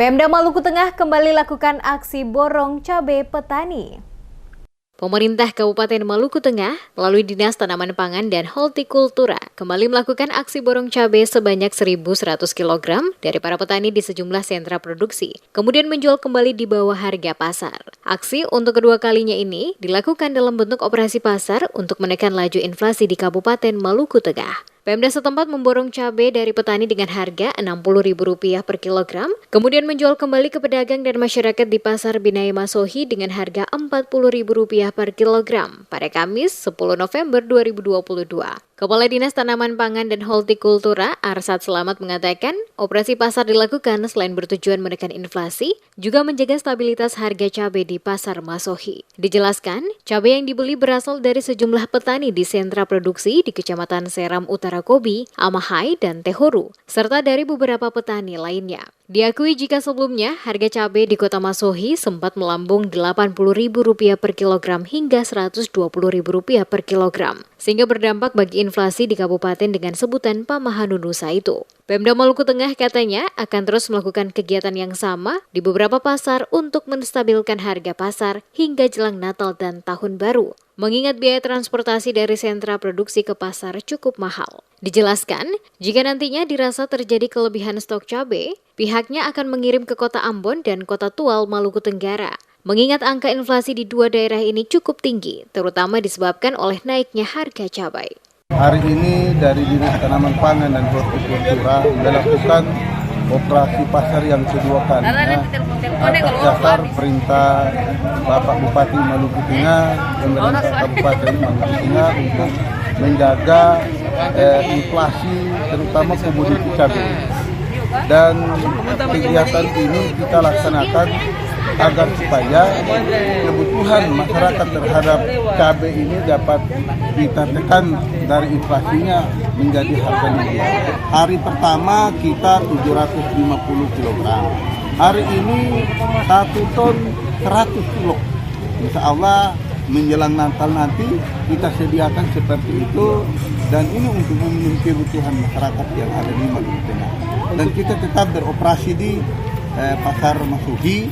Pemda Maluku Tengah kembali lakukan aksi borong cabai petani. Pemerintah Kabupaten Maluku Tengah melalui Dinas Tanaman Pangan dan Hortikultura kembali melakukan aksi borong cabai sebanyak 1.100 kg dari para petani di sejumlah sentra produksi, kemudian menjual kembali di bawah harga pasar. Aksi untuk kedua kalinya ini dilakukan dalam bentuk operasi pasar untuk menekan laju inflasi di Kabupaten Maluku Tengah. Pemda setempat memborong cabai dari petani dengan harga Rp60.000 per kilogram, kemudian menjual kembali ke pedagang dan masyarakat di Pasar Binaya Masohi dengan harga Rp40.000 per kilogram pada Kamis 10 November 2022. Kepala Dinas Tanaman Pangan dan Hortikultura Arsad Selamat mengatakan, operasi pasar dilakukan selain bertujuan menekan inflasi, juga menjaga stabilitas harga cabai di Pasar Masohi. Dijelaskan, cabai yang dibeli berasal dari sejumlah petani di sentra produksi di Kecamatan Seram Utara Kobi, Amahai, dan Tehoru, serta dari beberapa petani lainnya. Diakui jika sebelumnya harga cabai di Kota Masohi sempat melambung Rp80.000 per kilogram hingga Rp120.000 per kilogram, sehingga berdampak bagi inflasi di kabupaten dengan sebutan Pamahanunusa itu. Pemda Maluku Tengah katanya akan terus melakukan kegiatan yang sama di beberapa pasar untuk menstabilkan harga pasar hingga jelang Natal dan Tahun Baru, mengingat biaya transportasi dari sentra produksi ke pasar cukup mahal. Dijelaskan, jika nantinya dirasa terjadi kelebihan stok cabai, pihaknya akan mengirim ke Kota Ambon dan Kota Tual, Maluku Tenggara. Mengingat angka inflasi di dua daerah ini cukup tinggi, terutama disebabkan oleh naiknya harga cabai. Hari ini dari Dinas Tanaman Pangan dan Hortikultura melakukan operasi pasar yang kedua kalinya atas dasar perintah Bapak Bupati Maluku Tengah, pemerintah Kabupaten Maluku Tengah untuk menjaga inflasi terutama komoditi cabai. Dan kegiatan ini kita laksanakan agar supaya kebutuhan masyarakat terhadap cabai ini dapat kita tekan dari inflasinya menjadi harga normal. Hari pertama kita 750 kg. Hari ini 1 ton 100 kg. Insya Allah menjelang Natal nanti kita sediakan seperti itu, dan ini untuk memenuhi kebutuhan masyarakat yang ada di Maluku Tengah. Dan kita tetap beroperasi di Pasar Masohi.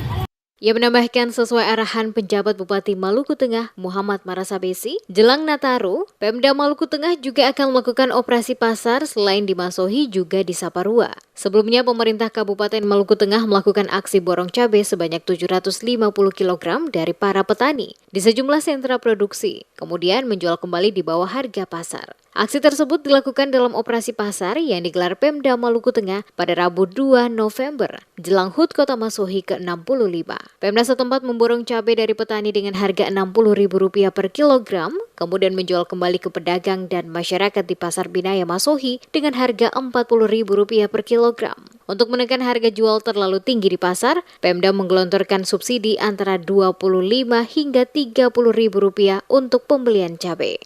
Ia menambahkan sesuai arahan penjabat Bupati Maluku Tengah Muhammad Marasabesi, jelang Nataru, Pemda Maluku Tengah juga akan melakukan operasi pasar selain di Masohi juga di Saparua. Sebelumnya pemerintah Kabupaten Maluku Tengah melakukan aksi borong cabai sebanyak 750 kg dari para petani di sejumlah sentra produksi, kemudian menjual kembali di bawah harga pasar. Aksi tersebut dilakukan dalam operasi pasar yang digelar Pemda Maluku Tengah pada Rabu 2 November, jelang HUT Kota Masohi ke-65. Pemda setempat memborong cabai dari petani dengan harga Rp60.000 per kilogram, kemudian menjual kembali ke pedagang dan masyarakat di Pasar Binaya Masohi dengan harga Rp40.000 per kilogram. Untuk menekan harga jual terlalu tinggi di pasar, Pemda menggelontorkan subsidi antara Rp25 hingga Rp30.000 untuk pembelian cabai.